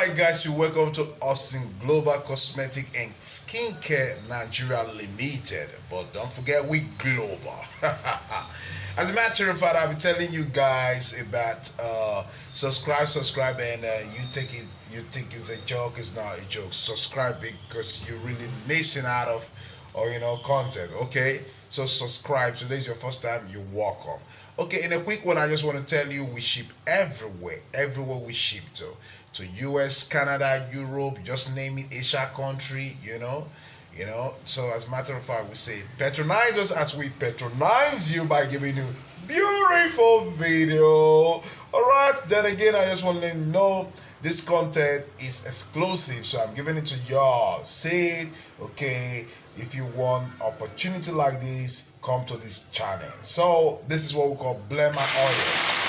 Alright guys, you welcome to Austin Global Cosmetic and Skincare Nigeria Limited. But don't forget, we global. As a matter of fact, I'll be telling you guys about subscribe, and you think it's a joke. It's not a joke. Subscribe because you're really missing out of content. Okay, so subscribe. So this is your first time, you're welcome. Okay, in a quick one, I just want to tell you we ship everywhere we ship to US, Canada, Europe, just name it, Asia country, so as a matter of fact, we say patronize us as we patronize you by giving you beautiful video. All right, then again, I just want to let you know this content is exclusive, so I'm giving it to y'all. Say it, okay? If you want opportunity like this, come to this channel. So this is what we call Bleema Oil.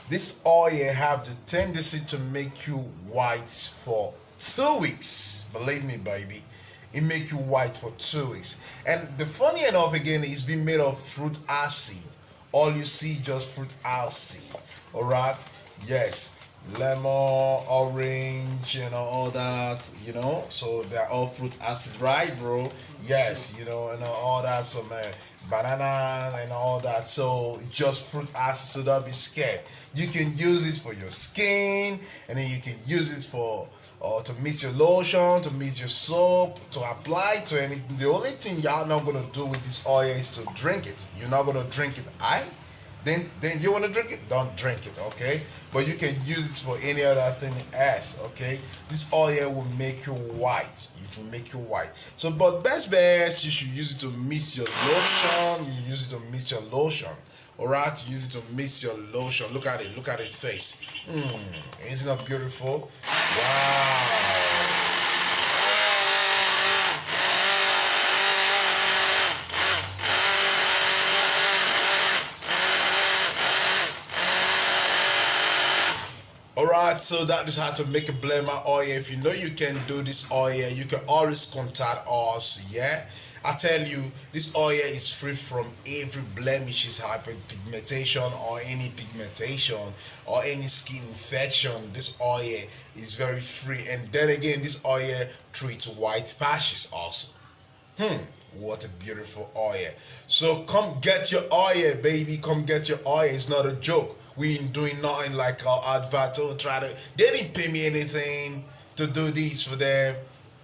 This oil have the tendency to make you white for 2 weeks. Believe me, baby, it make you white for 2 weeks. And the funny enough, again, it's been made of fruit acid. All you see just fruit acid. All right, yes, lemon, orange, all that, so they're all fruit acid, right, bro? Yes, and all that, some banana and all that. So just fruit acid, so don't be scared. You can use it for your skin, and then you can use it for to mix your lotion, to mix your soap, to apply to anything. The only thing y'all not gonna do with this oil is to drink it. You're not gonna drink it, Then you want to drink it? Don't drink it, okay? But you can use it for any other thing else, okay? This oil will make you white. It will make you white. So, but best, you should use it to mix your lotion. You use it to mix your lotion. All right, use it to mix your lotion. Look at it face. Isn't that beautiful? Wow. Alright, so that is how to make a Bleema oil. If you know you can do this oil, you can always contact us, yeah? I tell you, this oil is free from every blemishes, hyperpigmentation, or any pigmentation, or any skin infection. This oil is very free. And then again, this oil treats white patches also. What a beautiful oil. So come get your oil, baby. Come get your oil. It's not a joke. We ain't doing nothing like our advert. They didn't pay me anything to do this for them.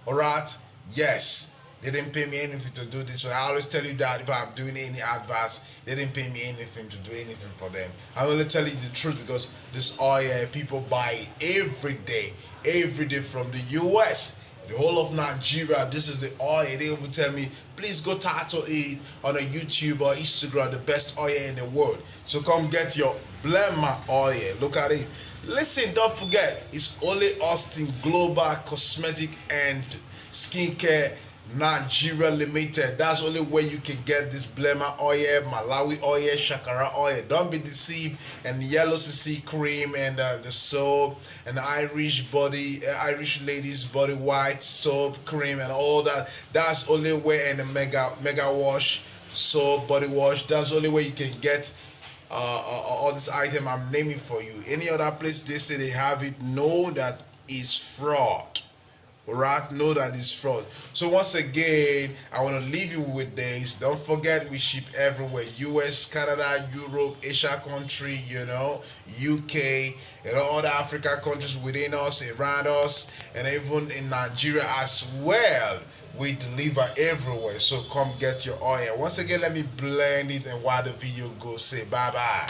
Alright? Yes. They didn't pay me anything to do this. So I always tell you that if I'm doing any adverts, they didn't pay me anything to do anything for them. I'm only telling you the truth because this oil, people buy it every day from the US. The whole of Nigeria, this is the oil. They even tell me, please go title it on a YouTube or Instagram, the best oil in the world. So come get your Bleema oil. Look at it. Listen, don't forget, it's only Austin Global Cosmetic and Skincare Nigeria Limited. That's the only way you can get this Bleema oil, Malawi oil, Shakara oil. Don't be deceived. And yellow CC cream and the soap and the Irish ladies body white soap cream and all that. That's the only way. And the mega wash soap body wash. That's the only way you can get all this item I'm naming for you. Any other place they say they have it, know that is fraud. Alright, know that is fraud. So once again, I want to leave you with this. Don't forget, we ship everywhere: US, Canada, Europe, Asia country, UK, and all other Africa countries within us, around us, and even in Nigeria as well. We deliver everywhere. So come get your oil. Once again, let me blend it, and while the video goes, say bye bye.